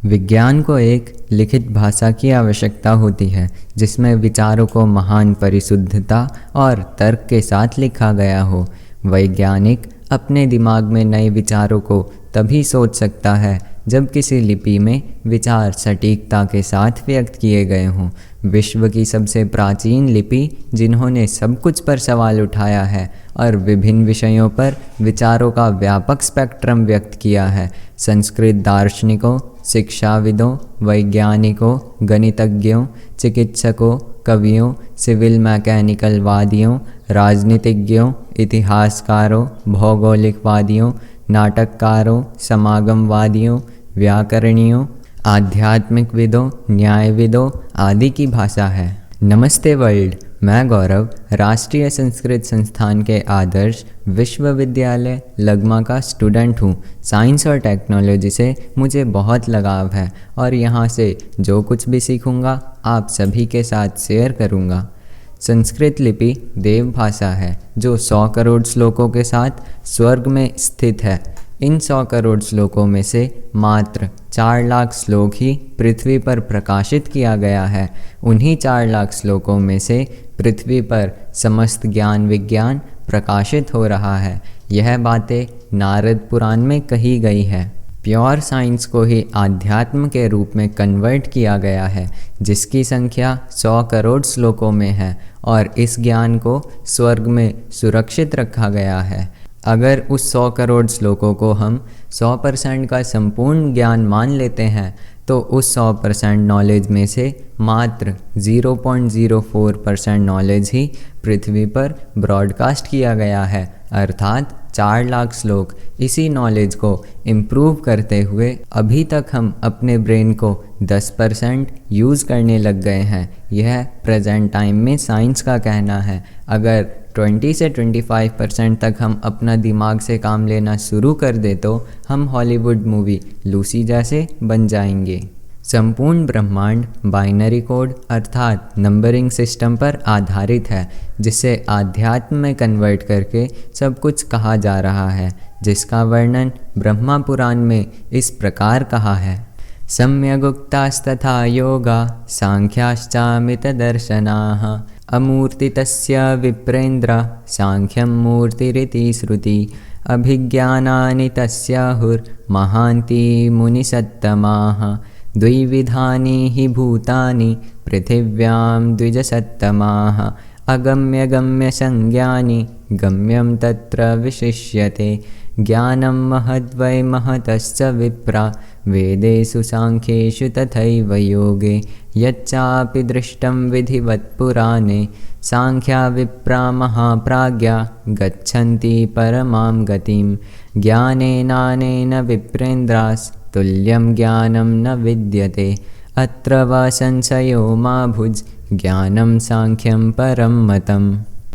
विज्ञान को एक लिखित भाषा की आवश्यकता होती है जिसमें विचारों को महान परिशुद्धता और तर्क के साथ लिखा गया हो। वैज्ञानिक अपने दिमाग में नए विचारों को तभी सोच सकता है जब किसी लिपि में विचार सटीकता के साथ व्यक्त किए गए हों। विश्व की सबसे प्राचीन लिपि जिन्होंने सब कुछ पर सवाल उठाया है और विभिन्न विषयों पर विचारों का व्यापक स्पेक्ट्रम व्यक्त किया है। संस्कृत दार्शनिकों, शिक्षाविदों, वैज्ञानिकों, गणितज्ञों, चिकित्सकों, कवियों, सिविल मैकेनिकल वादियों, राजनीतिज्ञों, इतिहासकारों, भौगोलिकवादियों, नाटककारों, समागमवादियों, व्याकरणियों, आध्यात्मिकविदों, न्यायविदों आदि की भाषा है। नमस्ते वर्ल्ड, मैं गौरव राष्ट्रीय संस्कृत संस्थान के आदर्श विश्वविद्यालय लगमा का स्टूडेंट हूँ। साइंस और टेक्नोलॉजी से मुझे बहुत लगाव है और यहाँ से जो कुछ भी सीखूँगा आप सभी के साथ शेयर करूँगा। संस्कृत लिपि देव भाषा है जो 100 करोड़ श्लोकों के साथ स्वर्ग में स्थित है। इन 100 करोड़ श्लोकों में से मात्र 4 लाख श्लोक ही पृथ्वी पर प्रकाशित किया गया है। उन्हीं 4 लाख श्लोकों में से पृथ्वी पर समस्त ज्ञान विज्ञान प्रकाशित हो रहा है। यह बातें नारद पुराण में कही गई है। प्योर साइंस को ही आध्यात्म के रूप में कन्वर्ट किया गया है जिसकी संख्या 100 करोड़ श्लोकों में है और इस ज्ञान को स्वर्ग में सुरक्षित रखा गया है। अगर उस 100 करोड़ श्लोकों को हम 100% का संपूर्ण ज्ञान मान लेते हैं तो उस 100% नॉलेज में से मात्र 0.04% नॉलेज ही पृथ्वी पर ब्रॉडकास्ट किया गया है, अर्थात 4 लाख श्लोक। इसी नॉलेज को इम्प्रूव करते हुए अभी तक हम अपने ब्रेन को 10% यूज़ करने लग गए हैं। यह प्रेजेंट टाइम में साइंस का कहना है। अगर 20 से 25% तक हम अपना दिमाग से काम लेना शुरू कर दे तो हम हॉलीवुड मूवी लूसी जैसे बन जाएंगे। संपूर्ण ब्रह्मांड बाइनरी कोड अर्थात नंबरिंग सिस्टम पर आधारित है जिसे आध्यात्म में कन्वर्ट करके सब कुछ कहा जा रहा है, जिसका वर्णन ब्रह्मा पुराण में इस प्रकार कहा है। सम्यगुक्तास्तथा योगा सांख्याश्चामित दर्शनाः अमूर्तितस्य विप्रेन्द्र सांख्यं मूर्तिरिति श्रुति अभिज्ञानानि तस्याहुर्महान्ति मुनिसत्तमाः द्विविधानि हि भूतानि पृथिव्यां द्विजसत्तमाः अगम्यगम्य संज्ञानि गम्यं तत्र विशिष्यते ज्ञानं महद्वै महतश्च विप्रा वेदेषु सांख्येषु तथैव योगे यच्चापि दृष्टं विधिवत् पुराणे सांख्या विप्रा महाप्राज्ञा गच्छन्ति परमां गतिं ज्ञानेनानेन विप्रेन्द्रास्तुल्यं ज्ञानं न विद्यते अत्र वा संशयो मा भुज ज्ञानं सांख्यं परम मतम्।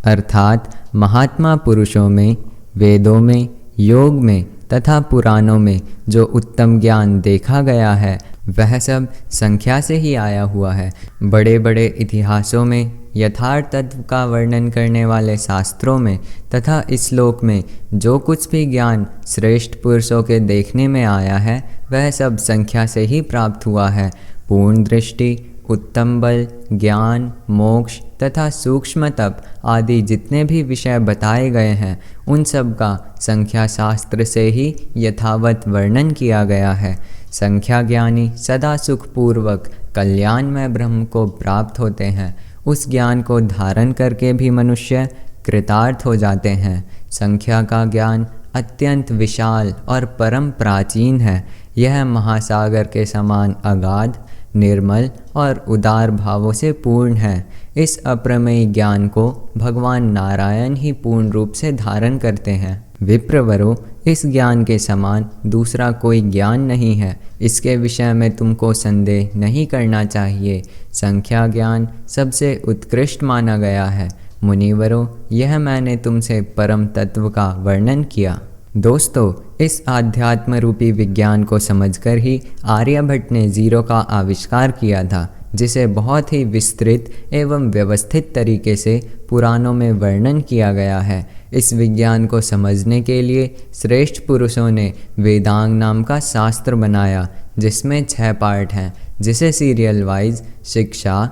अर्थात महात्मा पुरुषों में, वेदों में, योग में तथा पुराणों में जो उत्तम ज्ञान देखा गया है वह सब संख्या से ही आया हुआ है। बड़े बड़े इतिहासों में, यथार्थ तत्व का वर्णन करने वाले शास्त्रों में तथा इस श्लोक में जो कुछ भी ज्ञान श्रेष्ठ पुरुषों के देखने में आया है वह सब संख्या से ही प्राप्त हुआ है। पूर्ण दृष्टि, उत्तम बल, ज्ञान, मोक्ष तथा सूक्ष्म तप आदि जितने भी विषय बताए गए हैं उन सब का संख्या शास्त्र से ही यथावत वर्णन किया गया है। संख्या ज्ञानी सदा सुखपूर्वक कल्याणमय ब्रह्म को प्राप्त होते हैं। उस ज्ञान को धारण करके भी मनुष्य कृतार्थ हो जाते हैं। संख्या का ज्ञान अत्यंत विशाल और परम प्राचीन है। यह महासागर के समान अगाध, निर्मल और उदार भावों से पूर्ण है। इस अप्रमेय ज्ञान को भगवान नारायण ही पूर्ण रूप से धारण करते हैं। विप्रवरों, इस ज्ञान के समान दूसरा कोई ज्ञान नहीं है। इसके विषय में तुमको संदेह नहीं करना चाहिए। संख्या ज्ञान सबसे उत्कृष्ट माना गया है। मुनिवरों, यह मैंने तुमसे परम तत्व का वर्णन किया। दोस्तों, इस आध्यात्म रूपी विज्ञान को समझकर ही आर्यभट्ट ने जीरो का आविष्कार किया था, जिसे बहुत ही विस्तृत एवं व्यवस्थित तरीके से पुराणों में वर्णन किया गया है। इस विज्ञान को समझने के लिए श्रेष्ठ पुरुषों ने वेदांग नाम का शास्त्र बनाया, जिसमें 6 पार्ट हैं, जिसे सीरियल वाइज शिक्षा,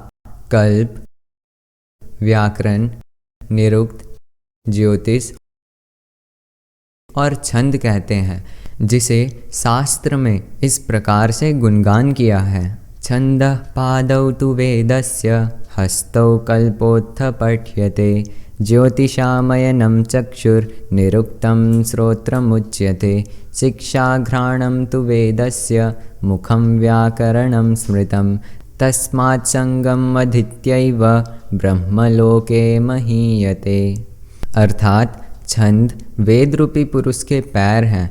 कल्प, व्याकरण, निरुक्त, ज्योतिष और छंद कहते हैं, जिसे शास्त्र में इस प्रकार से गुणगान किया है। छंदः पादौ तु वेदस्य हस्तौ कल्पोत्थ पठ्यते ज्योतिषामयनं चक्षुर्निरुक्तं श्रोत्रमुच्यते शिक्षाघ्राणं तु वेदस्य मुखं व्याकरणं स्मृतं तस्मात् संगम अधीत्यैव ब्रह्मलोके महीयते। अर्थात छंद वेद रूपी पुरुष के पैर हैं,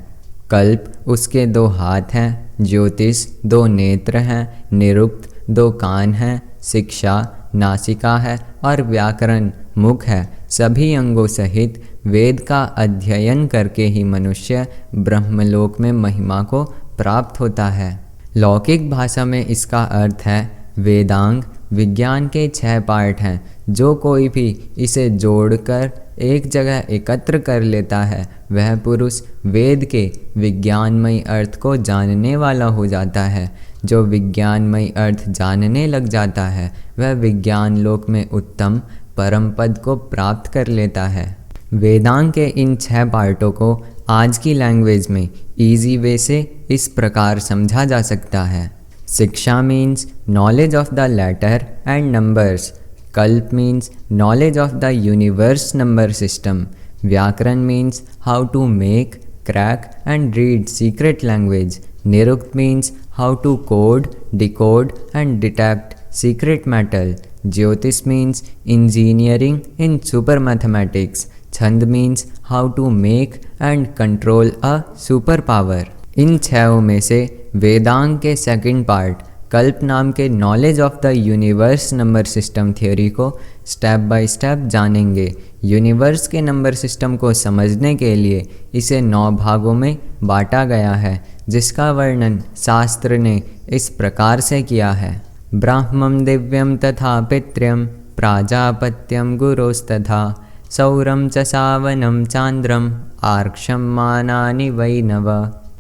कल्प उसके 2 हाथ हैं, ज्योतिष 2 नेत्र हैं, निरुक्त 2 कान हैं, शिक्षा नासिका है और व्याकरण मुख है। सभी अंगों सहित वेद का अध्ययन करके ही मनुष्य ब्रह्मलोक में महिमा को प्राप्त होता है। लौकिक भाषा में इसका अर्थ है वेदांग विज्ञान के 6 पार्ट हैं, जो कोई भी इसे जोड़कर एक जगह एकत्र कर लेता है वह पुरुष वेद के विज्ञानमयी अर्थ को जानने वाला हो जाता है। जो विज्ञानमयी अर्थ जानने लग जाता है वह विज्ञान लोक में उत्तम परम पद को प्राप्त कर लेता है। वेदांग के इन 6 पार्टों को आज की लैंग्वेज में इजी वे से इस प्रकार समझा जा सकता है। शिक्षा means knowledge of the letter and numbers, कल्प means knowledge of the universe number system. Vyakaran means how to make, crack and read secret language. Nirukt means how to code, decode and detect secret metal. Jyotish means engineering in super mathematics. Chand means how to make and control a superpower. इन 6 में से वेदांग के second part कल्प नाम के knowledge of the universe number system theory को step by step जानेंगे। Universe के number system को समझने के लिए इसे 9 भागों में बांटा गया है, जिसका वर्णन शास्त्र ने इस प्रकार से किया है। ब्राह्मं दिव्यं तथा पितृं प्राजापत्यं गुरोस्तथा सौरं च सावनं चांद्रम आर्क्षं मानानि वै नव।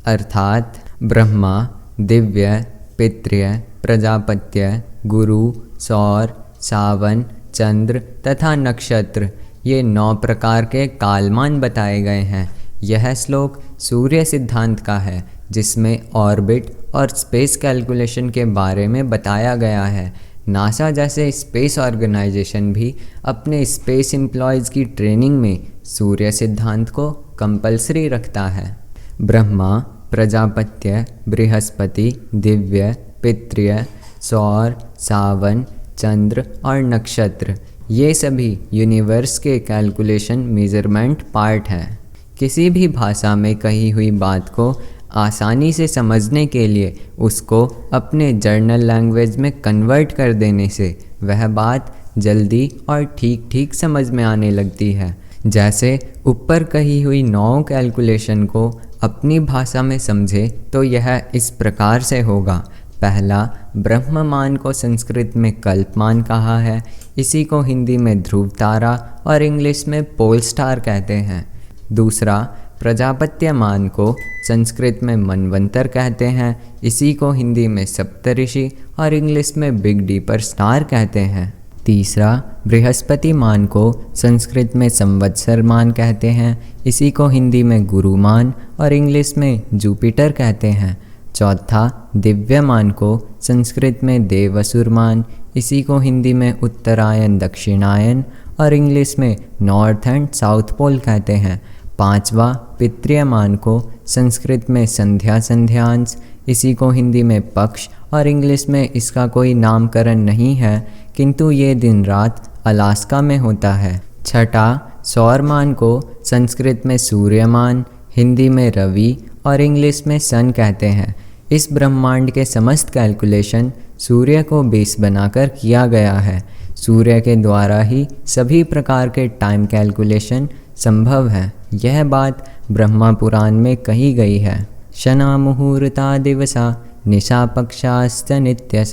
अर्थात ब्रह्मा, दिव्य, पितृय, प्रजापत्य, गुरु, सौर, सावन, चंद्र तथा नक्षत्र, ये 9 प्रकार के कालमान बताए गए हैं। यह श्लोक सूर्य सिद्धांत का है, जिसमें ऑर्बिट और स्पेस कैलकुलेशन के बारे में बताया गया है। नासा जैसे स्पेस ऑर्गेनाइजेशन भी अपने स्पेस एम्प्लॉयज़ की ट्रेनिंग में सूर्य सिद्धांत को कंपलसरी रखता है। ब्रह्मा, प्रजापत्य, बृहस्पति, दिव्य, पितृय, सौर, सावन, चंद्र और नक्षत्र, ये सभी यूनिवर्स के कैलकुलेशन मेजरमेंट पार्ट हैं। किसी भी भाषा में कही हुई बात को आसानी से समझने के लिए उसको अपने जर्नल लैंग्वेज में कन्वर्ट कर देने से वह बात जल्दी और ठीक ठीक समझ में आने लगती है। जैसे ऊपर कही हुई 9 कैलकुलेशन को अपनी भाषा में समझे तो यह इस प्रकार से होगा। पहला, ब्रह्ममान को संस्कृत में कल्पमान कहा है। इसी को हिंदी में ध्रुव तारा और इंग्लिश में पोल स्टार कहते हैं। दूसरा, प्रजापत्यमान को संस्कृत में मनवंतर कहते हैं। इसी को हिंदी में सप्तऋषि और इंग्लिश में बिग डीपर स्टार कहते हैं। तीसरा, बृहस्पतिमान को संस्कृत में संवत्सरमान कहते हैं। इसी को हिंदी में गुरुमान और इंग्लिश में जुपिटर कहते हैं। चौथा, दिव्यमान को संस्कृत में देवसुरमान, इसी को हिंदी में उत्तरायण दक्षिणायन और इंग्लिश में नॉर्थ एंड साउथ पोल कहते हैं। पांचवा, पितृयमान को संस्कृत में संध्या संध्यांश, इसी को हिंदी में पक्ष और इंग्लिश में इसका कोई नामकरण नहीं है, किंतु ये दिन रात अलास्का में होता है। छठा, सौरमान को संस्कृत में सूर्यमान, हिंदी में रवि और इंग्लिश में सन कहते हैं। इस ब्रह्मांड के समस्त कैलकुलेशन सूर्य को बेस बनाकर किया गया है। सूर्य के द्वारा ही सभी प्रकार के टाइम कैलकुलेशन संभव है। यह बात ब्रह्मा पुराण में कही गई है। शना मुहूर्ता दिवसा निशा पक्षाश्च नित्यश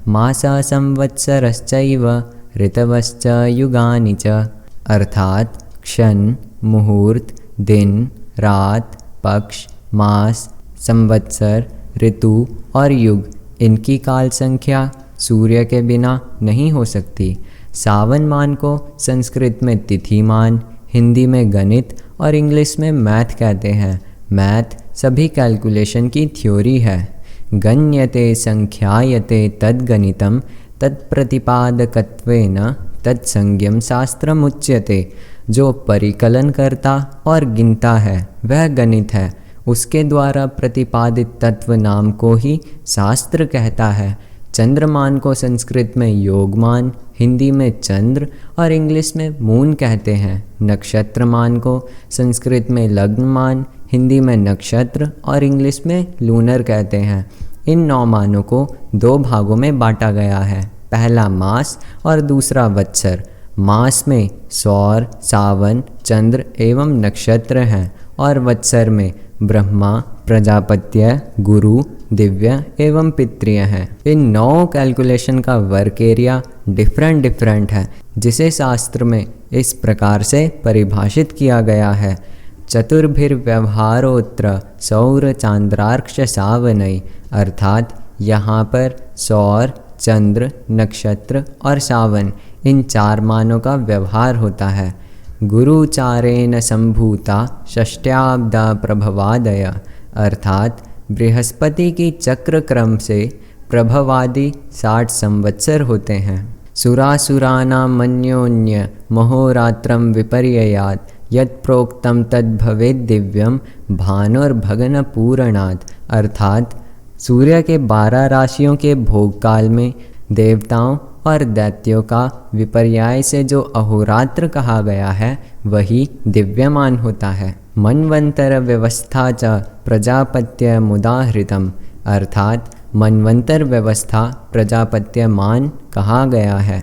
मासा संवत्सरश्चैव ऋतवश्च युगानि च। अर्थात क्षण, मुहूर्त, दिन, रात, पक्ष, मास, संवत्सर, ऋतु और युग, इनकी काल संख्या सूर्य के बिना नहीं हो सकती। सावन मान को संस्कृत में तिथिमान, हिंदी में गणित और इंग्लिश में मैथ कहते हैं। मैथ सभी कैलकुलेशन की थ्योरी है। गण्यते संख्यायते तद्गणितं तत्प्रतिपादकत्वेन तत्संज्ञं शास्त्रमुच्यते। जो परिकलन करता और गिनता है वह गणित है, उसके द्वारा प्रतिपादित तत्व नाम को ही शास्त्र कहता है। चंद्रमान को संस्कृत में योगमान, हिंदी में चंद्र और इंग्लिश में मून कहते हैं। नक्षत्रमान को संस्कृत में लग्नमान, हिंदी में नक्षत्र और इंग्लिश में लूनर कहते हैं। इन 9 मानों को 2 भागों में बांटा गया है, पहला मास और दूसरा वत्सर। मास में सौर, सावन, चंद्र एवं नक्षत्र हैं और वत्सर में ब्रह्मा, प्रजापत्य, गुरु, दिव्य एवं पितृय हैं। इन 9 कैलकुलेशन का वर्क एरिया डिफरेंट है, जिसे शास्त्र में इस प्रकार से परिभाषित किया गया है। चतुर्भिर्व्यवहारोऽत्र सौर चांद्रार्क्ष सावनई, अर्थात यहाँ पर सौर, चंद्र, नक्षत्र और सावन इन 4 मानों का व्यवहार होता है। गुरुचारेण संभूता षष्ट्याब्दा प्रभवादय, अर्थात बृहस्पति की चक्र क्रम से प्रभवादि 60 संवत्सर होते हैं। सुरासुराणां मन्योन्य महोरात्रं विपर्ययात् यत् प्रोक्तं तद् भवेद् दिव्यं भानुर्भगन पूरणात्, अर्थात सूर्य के 12 राशियों के भोग काल में देवताओं और दैत्यों का विपर्याय से जो अहोरात्र कहा गया है वही दिव्यमान होता है। मन्वंतर व्यवस्था च प्रजापत्य मुदाहृतम, अर्थात मन्वंतर व्यवस्था प्रजापत्यमान कहा गया है।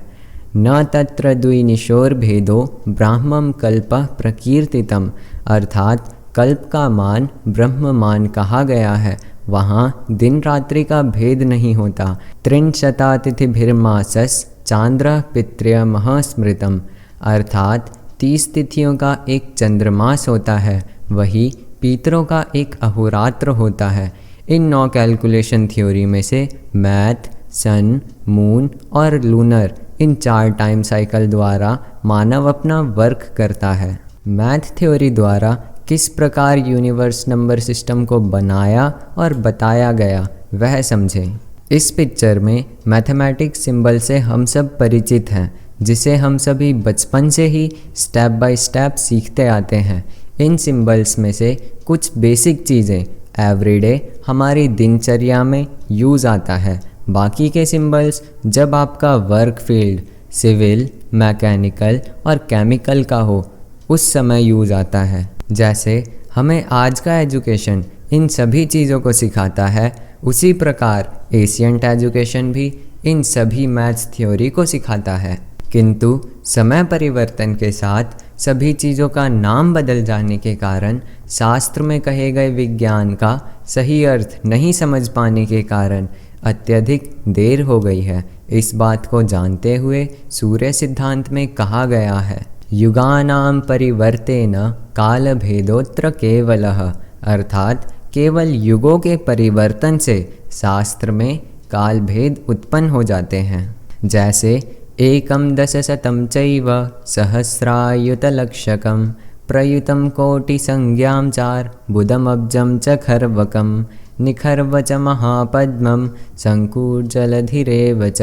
न तत्र द्विनिशोर्भेदो ब्राह्मं कल्प प्रकीर्तितम, अर्थात कल्प का मान ब्रह्ममान कहा गया है, वहाँ दिन रात्रि का भेद नहीं होता। त्रिंशतातिथिभिर्मासस् चांद्र पितृय महास्मृतम, अर्थात 30 तिथियों का एक चंद्रमास होता है, वही पितरों का एक अहोरात्र होता है। इन 9 कैलकुलेशन थ्योरी में से मैथ, सन, मून और लूनर इन 4 टाइम साइकिल द्वारा मानव अपना वर्क करता है। मैथ थ्योरी द्वारा किस प्रकार यूनिवर्स नंबर सिस्टम को बनाया और बताया गया वह समझें। इस पिक्चर में मैथमेटिक्स सिंबल से हम सब परिचित हैं, जिसे हम सभी बचपन से ही स्टेप बाय स्टेप सीखते आते हैं। इन सिंबल्स में से कुछ बेसिक चीज़ें एवरीडे हमारी दिनचर्या में यूज़ आता है। बाकी के सिंबल्स जब आपका वर्क फील्ड सिविल, मैकेनिकल और केमिकल का हो उस समय यूज़ आता है। जैसे हमें आज का एजुकेशन इन सभी चीज़ों को सिखाता है, उसी प्रकार एशियंट एजुकेशन भी इन सभी मैथ्स थ्योरी को सिखाता है। किंतु समय परिवर्तन के साथ सभी चीज़ों का नाम बदल जाने के कारण शास्त्र में कहे गए विज्ञान का सही अर्थ नहीं समझ पाने के कारण अत्यधिक देर हो गई है। इस बात को जानते हुए सूर्य सिद्धांत में कहा गया है, युगानां परिवर्तेन कालभेदोत्र केवलः, अर्थात केवल युगों के परिवर्तन से शास्त्र में काल भेद उत्पन्न हो जाते हैं। जैसे एकम दशशतं चैव सहस्रायुतलक्षकं प्रयुतं कोटिसंज्ञां चार बुधमब्जं च खर्वकं निखर्व च महापद्मं शङ्कुर्जलधिरेव च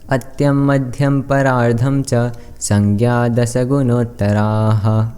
अत्यं मध्यम परार्धम च संज्ञा 10 गुणोत्तराः,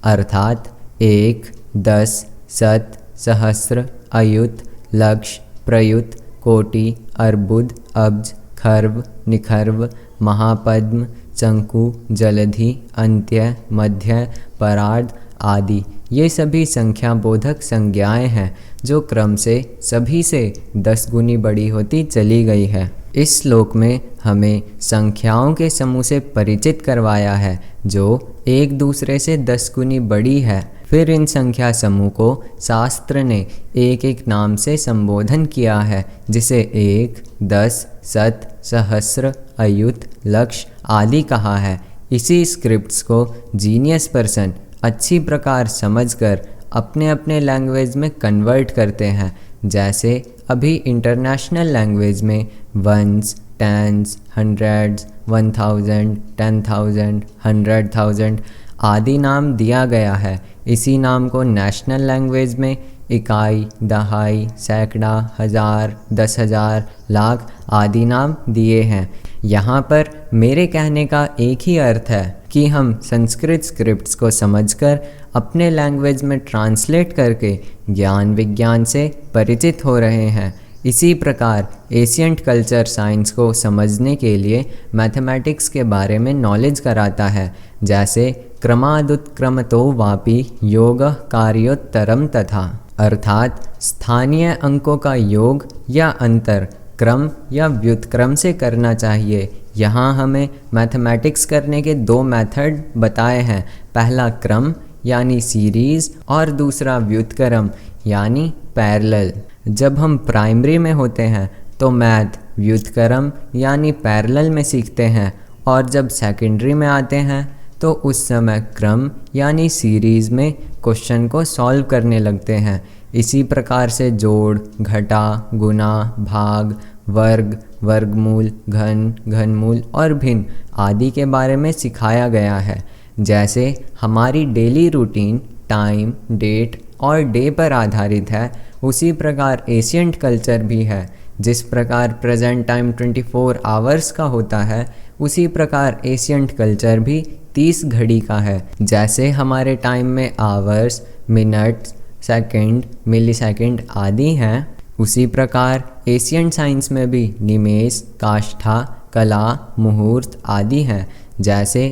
अर्थात 1, 10, शत, सहस्र, अयुत, लक्ष, प्रयुत, कोटि, अर्बुद, अब्ज, खर्व, निखर्व, महापद्म, शंकु, जलधि, अंत्य, मध्य, परार्ध आदि ये सभी संख्या बोधक संज्ञाएं हैं जो क्रम से सभी से 10 गुनी बड़ी होती चली गई है। इस श्लोक में हमें संख्याओं के समूह से परिचित करवाया है जो एक दूसरे से 10 गुनी बड़ी है। फिर इन संख्या समूह को शास्त्र ने एक एक नाम से संबोधन किया है, जिसे 1, 10, शत, सहस्र, अयुत, लक्ष आदि कहा है। इसी स्क्रिप्ट्स को जीनियस पर्सन अच्छी प्रकार समझकर अपने अपने लैंग्वेज में कन्वर्ट करते हैं, जैसे अभी इंटरनेशनल लैंग्वेज में वंस, टेंस, हंड्रेड्स, 1000, 10,000, 100,000 आदि नाम दिया गया है। इसी नाम को नेशनल लैंग्वेज में इकाई, दहाई, सैकड़ा, हज़ार, 10,000, लाख आदि नाम दिए हैं। यहाँ पर मेरे कहने का एक ही अर्थ है कि हम संस्कृत स्क्रिप्ट्स को समझकर अपने लैंग्वेज में ट्रांसलेट करके ज्ञान विज्ञान से परिचित हो रहे हैं। इसी प्रकार एशियंट कल्चर साइंस को समझने के लिए मैथमेटिक्स के बारे में नॉलेज कराता है, जैसे क्रमादुत्क्रमतो वापि योग कार्योत्तरम तथा, अर्थात स्थानीय अंकों का योग या अंतर क्रम या व्युत्क्रम से करना चाहिए। यहाँ हमें मैथमेटिक्स करने के दो मेथड बताए हैं, पहला क्रम यानी सीरीज़ और दूसरा व्युत्क्रम यानी पैरेलल। जब हम प्राइमरी में होते हैं तो मैथ व्युत्क्रम यानी पैरेलल में सीखते हैं, और जब सेकेंडरी में आते हैं तो उस समय क्रम यानी सीरीज़ में क्वेश्चन को सॉल्व करने लगते हैं। इसी प्रकार से जोड़, घटा, गुना, भाग, वर्ग, वर्गमूल, घन, घनमूल और भिन्न आदि के बारे में सिखाया गया है। जैसे हमारी डेली रूटीन टाइम, डेट और डे पर आधारित है, उसी प्रकार एशियंट कल्चर भी है। जिस प्रकार प्रेजेंट टाइम 24 आवर्स का होता है, उसी प्रकार एशियंट कल्चर भी 30 घड़ी का है। जैसे हमारे टाइम में आवर्स, मिनट्स, सेकंड, मिली सेकंड आदि हैं, उसी प्रकार एशियंट साइंस में भी निमेष, काष्ठा, कला, मुहूर्त आदि हैं। जैसे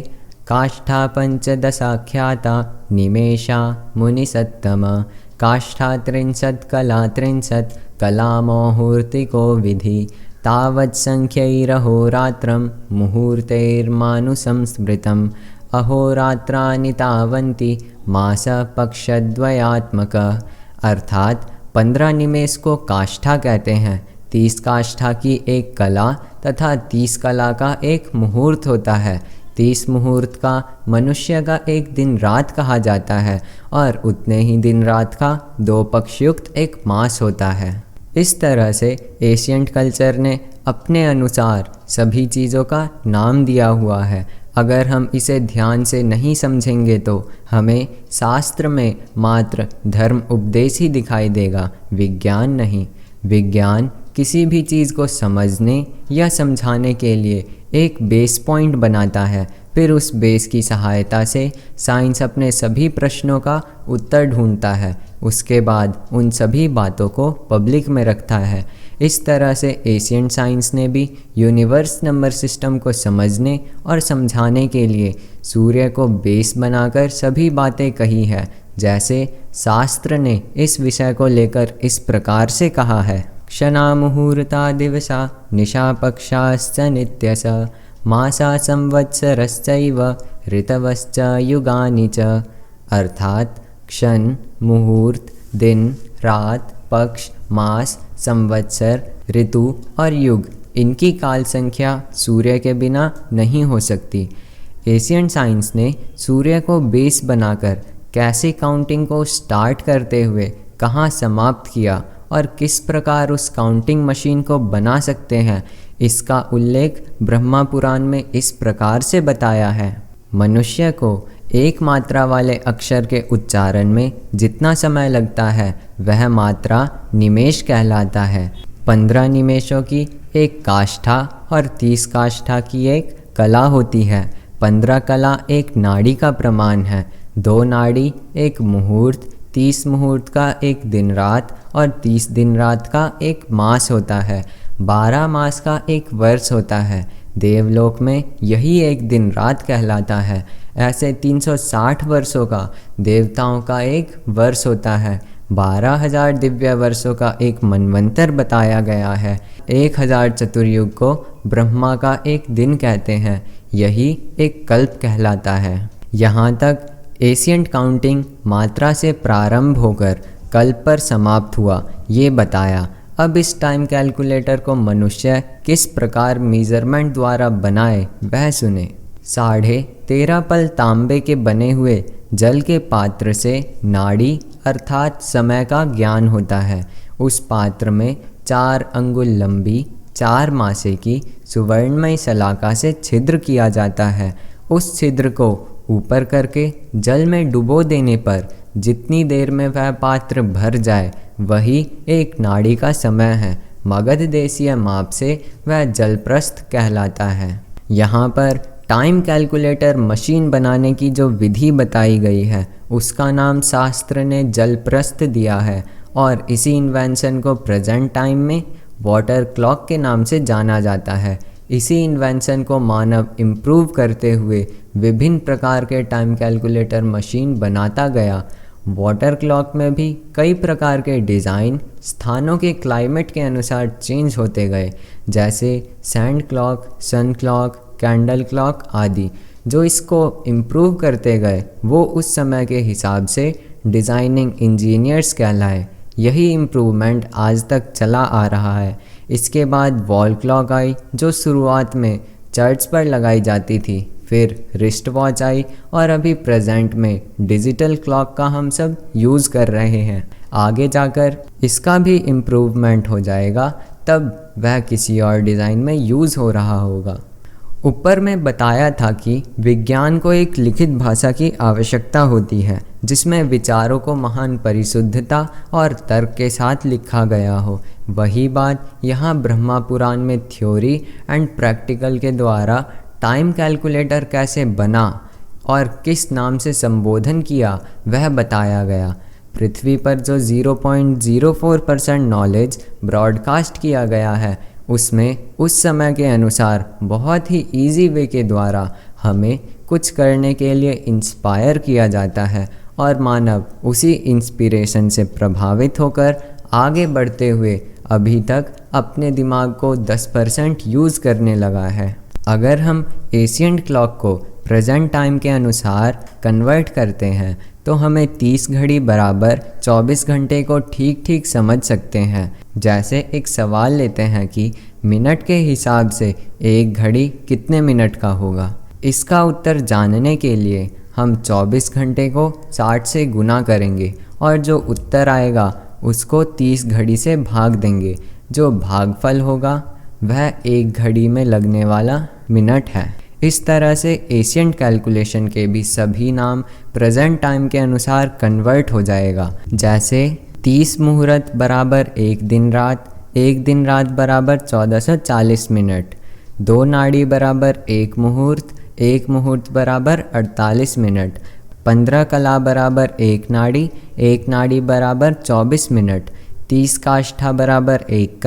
काष्ठा पंचदशाख्याता निमेषा मुनिसत्तम, काष्ठा 63 कला 63 कला मुहूर्तिको विधि, तावत् संख्यैरहोरात्रं मुहूर्तैर्मानुषं स्मृतम्, अहोरात्राणि तावन्ति मास पक्षद्वयात्मक। अर्थात 15 निमेष को काष्ठा कहते हैं। 30 काष्ठा की एक कला तथा 30 कला का एक मुहूर्त होता है। 30 मुहूर्त का मनुष्य का एक दिन रात कहा जाता है, और उतने ही दिन रात का 2 पक्षयुक्त एक मास होता है। इस तरह से एशियंट कल्चर ने अपने अनुसार सभी चीज़ों का नाम दिया हुआ है। अगर हम इसे ध्यान से नहीं समझेंगे तो हमें शास्त्र में मात्र धर्म उपदेश ही दिखाई देगा, विज्ञान नहीं। विज्ञान किसी भी चीज़ को समझने या समझाने के लिए एक बेस पॉइंट बनाता है, फिर उस बेस की सहायता से साइंस अपने सभी प्रश्नों का उत्तर ढूंढता है। उसके बाद उन सभी बातों को पब्लिक में रखता है। इस तरह से एशियंट साइंस ने भी यूनिवर्स नंबर सिस्टम को समझने और समझाने के लिए सूर्य को बेस बनाकर सभी बातें कही है। जैसे शास्त्र ने इस विषय को लेकर इस प्रकार से कहा है, क्षणा मुहूर्ता दिवसा निशा पक्षाश्च नित्यश, मासा संवत्सरश्चैव ऋतवश्च युगानि च। अर्थात क्षण, मुहूर्त, दिन, रात, पक्ष, मास, संवत्सर, ऋतु और युग, इनकी काल संख्या सूर्य के बिना नहीं हो सकती। एशियंट साइंस ने सूर्य को बेस बनाकर कैसे काउंटिंग को स्टार्ट करते हुए कहाँ समाप्त किया और किस प्रकार उस काउंटिंग मशीन को बना सकते हैं, इसका उल्लेख ब्रह्मा पुराण में इस प्रकार से बताया है। मनुष्य को एक मात्रा वाले अक्षर के उच्चारण में जितना समय लगता है वह मात्रा निमेष कहलाता है। 15 निमेषों की एक काष्ठा और 30 काष्ठा की एक कला होती है। 15 कला एक नाड़ी का प्रमाण है, 2 नाड़ी एक मुहूर्त, 30 मुहूर्त का एक दिन रात और 30 दिन रात का एक मास होता है, 12 मास का एक वर्ष होता है। देवलोक में यही एक दिन रात कहलाता है। ऐसे 360 वर्षों का देवताओं का एक वर्ष होता है। 12,000 दिव्य वर्षों का एक मनवंतर बताया गया है। 1000 चतुर्युग को ब्रह्मा का एक दिन कहते हैं। यही एक कल्प कहलाता है। यहाँ तक एशियंट काउंटिंग मात्रा से प्रारंभ होकर कल्प पर समाप्त हुआ, ये बताया। अब इस टाइम कैलकुलेटर को मनुष्य किस प्रकार मेजरमेंट द्वारा बनाए वह सुने। 13.5 पल तांबे के बने हुए जल के पात्र से नाड़ी अर्थात समय का ज्ञान होता है। उस पात्र में 4 अंगुल लंबी 4 मासे की सुवर्णमय सलाका से छिद्र किया जाता है। उस छिद्र को ऊपर करके जल में डुबो देने पर जितनी देर में वह पात्र भर जाए वही एक नाड़ी का समय है। मगध देशीय माप से वह जलप्रस्थ कहलाता है। यहाँ पर टाइम कैलकुलेटर मशीन बनाने की जो विधि बताई गई है उसका नाम शास्त्र ने जलप्रस्थ दिया है और इसी इन्वेंशन को प्रेजेंट टाइम में वाटर क्लॉक के नाम से जाना जाता है। इसी इन्वेंशन को मानव इम्प्रूव करते हुए विभिन्न प्रकार के टाइम कैलकुलेटर मशीन बनाता गया। वाटर क्लॉक में भी कई प्रकार के डिज़ाइन स्थानों के क्लाइमेट के अनुसार चेंज होते गए, जैसे सैंड क्लॉक, सन क्लॉक, कैंडल क्लॉक आदि। जो इसको इम्प्रूव करते गए वो उस समय के हिसाब से डिज़ाइनिंग इंजीनियर्स कहलाए। यही इम्प्रूवमेंट आज तक चला आ रहा है। इसके बाद वॉल क्लॉक आई जो शुरुआत में चर्च पर लगाई जाती थी, फिर रिस्ट वॉच आई और अभी प्रेजेंट में डिजिटल क्लॉक का हम सब यूज़ कर रहे हैं। आगे जाकर इसका भी इम्प्रूवमेंट हो जाएगा, तब वह किसी और डिज़ाइन में यूज़ हो रहा होगा। ऊपर में बताया था कि विज्ञान को एक लिखित भाषा की आवश्यकता होती है जिसमें विचारों को महान परिशुद्धता और तर्क के साथ लिखा गया हो। वही बात यहाँ ब्रह्मा पुराण में थ्योरी एंड प्रैक्टिकल के द्वारा टाइम कैलकुलेटर कैसे बना और किस नाम से किया वह बताया गया। पृथ्वी पर जो 0.04% नॉलेज ब्रॉडकास्ट किया गया है उसमें उस समय के अनुसार बहुत ही इजी वे के द्वारा हमें कुछ करने के लिए इंस्पायर किया जाता है और मानव उसी इंस्पिरेशन से प्रभावित होकर आगे बढ़ते हुए अभी तक अपने दिमाग को 10% यूज़ करने लगा है। अगर हम एशियंट क्लॉक को प्रेजेंट टाइम के अनुसार कन्वर्ट करते हैं तो हमें 30 घड़ी बराबर 24 घंटे को ठीक ठीक समझ सकते हैं। जैसे एक सवाल लेते हैं कि मिनट के हिसाब से एक घड़ी कितने मिनट का होगा। इसका उत्तर जानने के लिए हम 24 घंटे को 60 से गुना करेंगे और जो उत्तर आएगा उसको 30 घड़ी से भाग देंगे। जो भागफल होगा वह एक घड़ी में लगने वाला मिनट है। इस तरह से एशियंट कैलकुलेशन के भी सभी नाम प्रेजेंट टाइम के अनुसार कन्वर्ट हो जाएगा। जैसे 30 मुहूर्त बराबर एक दिन रात बराबर 1440 मिनट, 2 नाड़ी बराबर एक मुहूर्त बराबर 48 मिनट, 15 कला बराबर एक नाड़ी बराबर 24 मिनट, 30 काष्ठा बराबर एक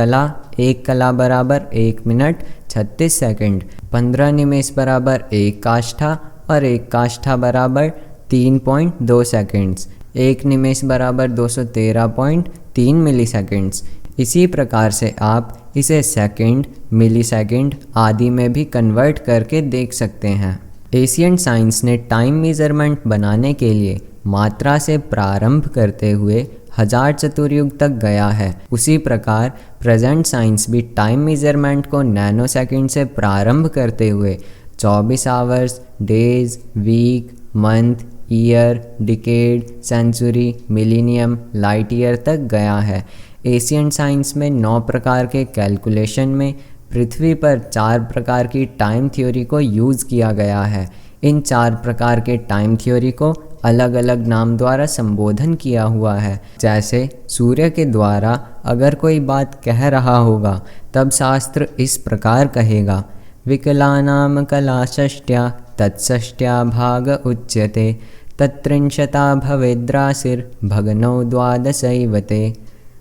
कला बराबर 1 मिनट 36 सेकंड, 15 निमेष बराबर एक काष्ठा और एक काष्ठा बराबर 3.2 सेकंड्स, 1 निमेष बराबर 213.3 मिली सेकंड्स। इसी प्रकार से आप इसे सेकंड, मिली सेकंड आदि में भी कन्वर्ट करके देख सकते हैं। एशियंट साइंस ने टाइम मेजरमेंट बनाने के लिए मात्रा से प्रारंभ करते हुए 1000 चतुर्युग तक गया है। उसी प्रकार प्रेजेंट साइंस भी टाइम मेजरमेंट को नैनो सेकंड से प्रारंभ करते हुए 24 hours, days, week, month, year, decade, century, millennium, light year तक गया है। एशियंट साइंस में 9 प्रकार के कैलकुलेशन में पृथ्वी पर 4 प्रकार की टाइम थ्योरी को यूज़ किया गया है। इन 4 प्रकार के टाइम थ्योरी को अलग अलग नाम द्वारा संबोधन किया हुआ है। जैसे सूर्य के द्वारा अगर कोई बात कह रहा होगा तब शास्त्र इस प्रकार कहेगा, विकलानाम कलाषष्ट्या तत्षष्ट्या भाग उच्यते तत्त्रिंशता भवेद्राशिर भगनौ द्वादशैवते।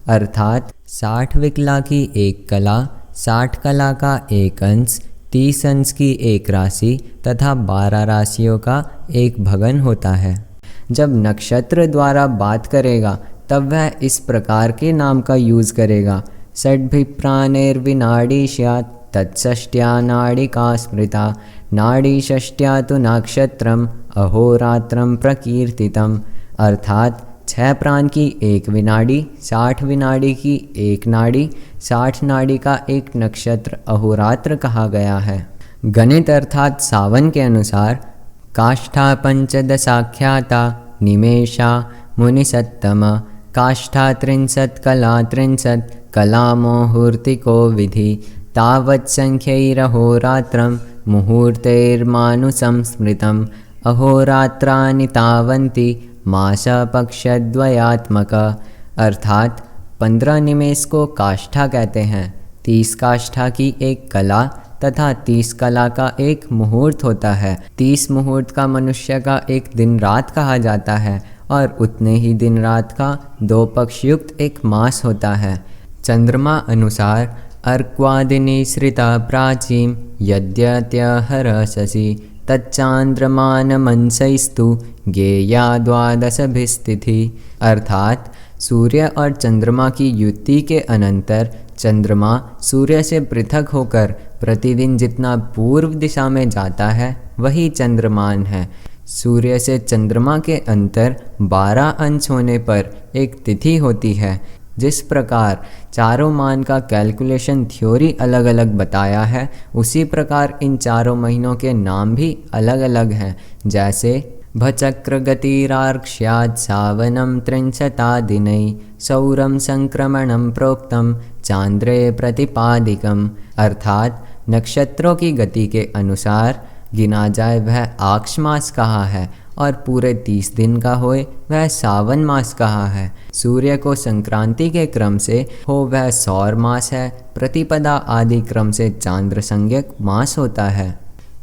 अर्थात 60 विकला की एक कला, 60 कला का एक अंश, 30 अंश की एक राशि तथा 12 राशियों का एक भगन होता है। जब नक्षत्र द्वारा बात करेगा तब वह इस प्रकार के नाम का यूज़ करेगा, षड्भिप्राणैर्विनाडी स्यात् तत्षष्ट्या नाडिका स्मृता नाडीषष्ट्या तु नक्षत्रम अहोरात्रम प्रकीर्तितम। अर्थात 6 प्राण की एक विनाडी, 60 विनाडी की एक नाड़ी, 60 नाड़ी का एक नक्षत्र अहोरात्र कहा गया है। गणित अर्थात सावन के अनुसार काष्ठा पंचदशाख्याता निमेषा मुनिसत्तम काष्ठा त्रिंशत् कला त्रिंशत् कलामोहूर्तिको विधि तावत्संख्यैरहोरात्रं मुहूर्तैर्मानुषं स्मृतम् अहोरात्राणि तावन्ति मासपक्षद्वयात्मक। अर्थात 15 निमेष को काष्ठा कहते हैं। 30 काष्ठा की एक कला तथा 30 कला का एक मुहूर्त होता है। 30 मुहूर्त का मनुष्य का एक दिन रात कहा जाता है और उतने ही दिन रात का 2 पक्ष युक्त एक मास होता है। चंद्रमा अनुसार अर्क्वादिनी श्रिता प्राचीं यद्यत्यहरससि तच्चांद्रमानमंसैस्तु गेया द्वादशभिस्तिथि। अर्थात सूर्य और चंद्रमा की युति के अनंतर चंद्रमा सूर्य से पृथक होकर प्रतिदिन जितना पूर्व दिशा में जाता है वही चंद्रमान है। सूर्य से चंद्रमा के अंतर 12 अंश होने पर एक तिथि होती है। जिस प्रकार चारों मान का कैलकुलेशन थ्योरी अलग अलग बताया है, उसी प्रकार इन चारों महीनों के नाम भी अलग अलग हैं। जैसे भचक्रगतिरार्क्ष्यात् सावनं त्रिंशतादिनै सौरम संक्रमणं प्रोक्तम चांद्रे प्रतिपादिकम। अर्थात नक्षत्रों की गति के अनुसार गिना जाए वह आक्ष मास कहा है और पूरे 30 दिन का होए वह सावन मास कहा है। सूर्य को संक्रांति के क्रम से हो वह सौर मास है। प्रतिपदा आदि क्रम से चांद्र संज्ञक मास होता है।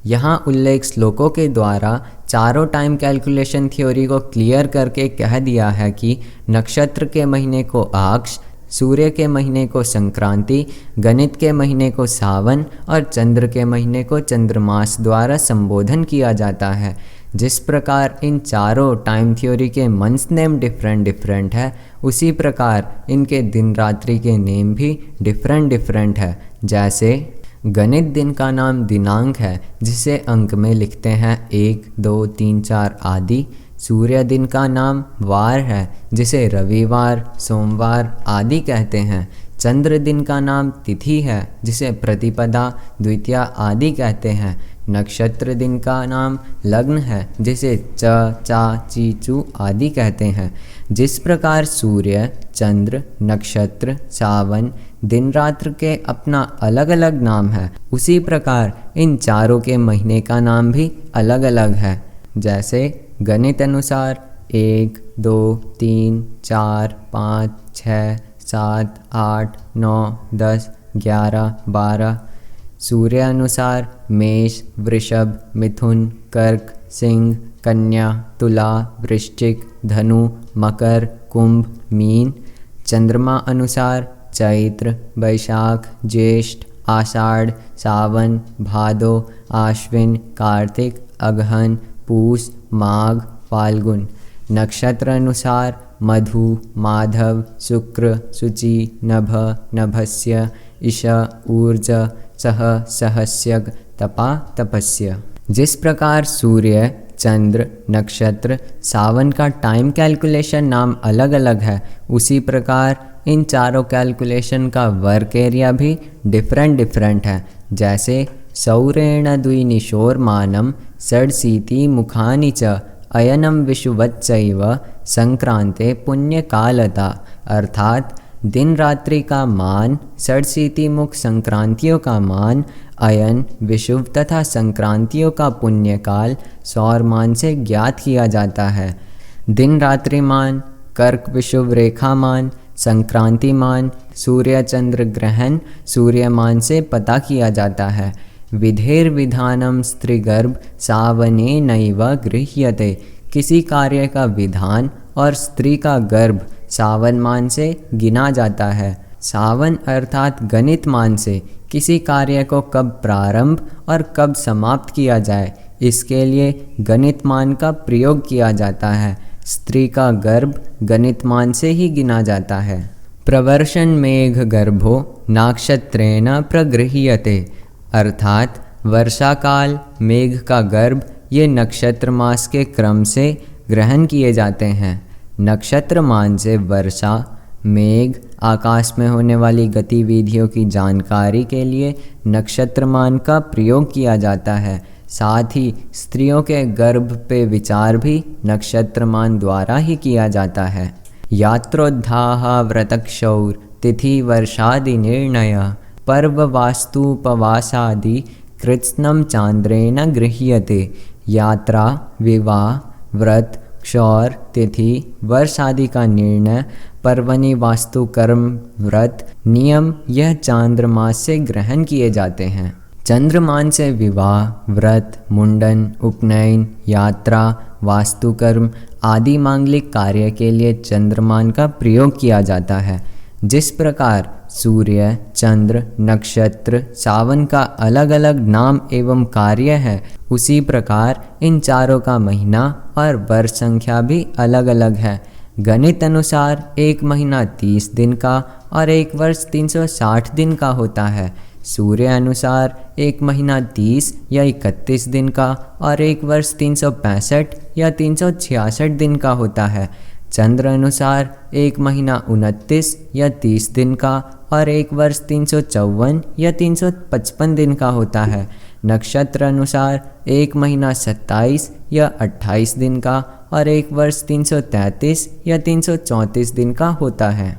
यहाँ उल्लेख श्लोकों के द्वारा चारों टाइम कैलकुलेशन थ्योरी को क्लियर करके कह दिया है कि नक्षत्र के महीने को आक्ष, सूर्य के महीने को संक्रांति, गणित के महीने को सावन और चंद्र के महीने को चंद्रमास द्वारा संबोधन किया जाता है। जिस प्रकार इन चारों टाइम थ्योरी के मंथ्स नेम डिफरेंट है, उसी प्रकार इनके दिन रात्रि के नेम भी डिफरेंट है। जैसे गणित दिन का नाम दिनांक है, जिसे अंक में लिखते हैं 1, 2, 3, 4 आदि। सूर्य दिन का नाम वार है, जिसे रविवार, सोमवार आदि कहते हैं। चंद्र दिन का नाम तिथि है, जिसे प्रतिपदा, द्वितीया आदि कहते हैं। नक्षत्र दिन का नाम लग्न है, जिसे च, चा, ची, चू आदि कहते हैं। जिस प्रकार सूर्य, चंद्र, नक्षत्र, सावन, दिन रात्र के अपना अलग अलग नाम है, उसी प्रकार इन चारों के महीने का नाम भी अलग अलग है। जैसे गणित अनुसार 1, 2, 3, 4, 5, 6, 7, 8, 9, 10, 11, 12। सूर्य अनुसार मेष, वृषभ, मिथुन, कर्क, सिंह, कन्या, तुला, वृश्चिक, धनु, मकर, कुंभ, मीन। चंद्रमा अनुसार चैत्र, वैशाख, ज्येष्ठ, आषाढ़, सावन, भादो, आश्विन, कार्तिक, अगहन, पूस, माघ, फाल्गुन। नक्षत्र अनुसार मधु, माधव, शुक्र, शुचि, नभ, नभस्य, इश, ऊर्ज, सह, सहस्यक, तपा, तपस्य। जिस प्रकार सूर्य, चंद्र, नक्षत्र, सावन का टाइम कैलकुलेशन नाम अलग अलग है, उसी प्रकार इन चारों कैलकुलेशन का वर्क एरिया भी डिफरेंट है। जैसे सौरेण द्विनिशोर्मानं षड्शीति मुखानि च अयनम विषुवच्चैव संक्रांते पुण्यकालता। अर्थात दिन रात्रि का मान, षड्शीति मुख संक्रांतियों का मान, अयन, विषुव तथा संक्रांतियों का पुण्यकाल सौरमान से ज्ञात किया जाता है। दिन रात्रि मान, कर्क विषुव रेखा मान, संक्रांति मान, सूर्य चंद्र ग्रहण सूर्यमान से पता किया जाता है। विधेर विधानम स्त्रीगर्भ सावने नैव गृह्यते। किसी कार्य का विधान और स्त्री का गर्भ सावन मान से गिना जाता है। सावन अर्थात गणित मान से किसी कार्य को कब प्रारंभ और कब समाप्त किया जाए, इसके लिए गणित मान का प्रयोग किया जाता है। स्त्री का गर्भ गणित मान से ही गिना जाता है। प्रवर्षण मेघ गर्भो नाक्षत्रेण प्रगृह्यते। अर्थात वर्षा काल, मेघ का गर्भ ये नक्षत्र मास के क्रम से ग्रहण किए जाते हैं। नक्षत्र मान से वर्षा, मेघ, आकाश में होने वाली गतिविधियों की जानकारी के लिए नक्षत्र मान का प्रयोग किया जाता है। साथ ही स्त्रियों के गर्भ पे विचार भी नक्षत्र मान द्वारा ही किया जाता है। यात्रोद्धाः व्रतक्षौर तिथि वर्षादि निर्णय पर्व वास्तुपवासादि कृत्स्नं चांद्रेण गृह्यते। यात्रा, विवाह, व्रत, क्षौर, तिथि, वर्ष आदि का निर्णय, पर्वणि, वास्तु, कर्म, व्रत, नियम यह चांद्रमास से ग्रहण किए जाते हैं। चंद्रमान से विवाह, व्रत, मुंडन, उपनयन, यात्रा, वास्तुकर्म आदि मांगलिक कार्य के लिए चंद्रमान का प्रयोग किया जाता है। जिस प्रकार सूर्य, चंद्र, नक्षत्र, सावन का अलग अलग नाम एवं कार्य है, उसी प्रकार इन चारों का महीना और वर्ष संख्या भी अलग अलग है। गणित अनुसार एक महीना 30 दिन का और एक वर्ष 360 दिन का होता है। सूर्य अनुसार एक महीना 30 या 31 दिन का और एक वर्ष 365 या 366 दिन का होता है। चंद्र अनुसार एक महीना 29 या 30 दिन का और एक वर्ष 354 या 355 दिन का होता है। नक्षत्र अनुसार एक महीना 27 या 28 दिन का और एक वर्ष 333 या 334 दिन का होता है।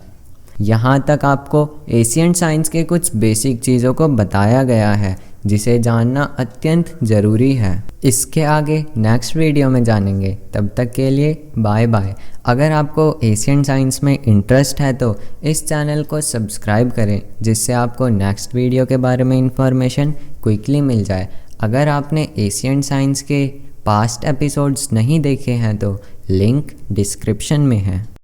यहाँ तक आपको एशियन साइंस के कुछ बेसिक चीज़ों को बताया गया है जिसे जानना अत्यंत ज़रूरी है। इसके आगे नेक्स्ट वीडियो में जानेंगे। तब तक के लिए बाय बाय। अगर आपको एशियन साइंस में इंटरेस्ट है तो इस चैनल को सब्सक्राइब करें जिससे आपको नेक्स्ट वीडियो के बारे में इंफॉर्मेशन क्विकली मिल जाए। अगर आपने एशियन साइंस के पास्ट एपिसोड्स नहीं देखे हैं तो लिंक डिस्क्रिप्शन में है।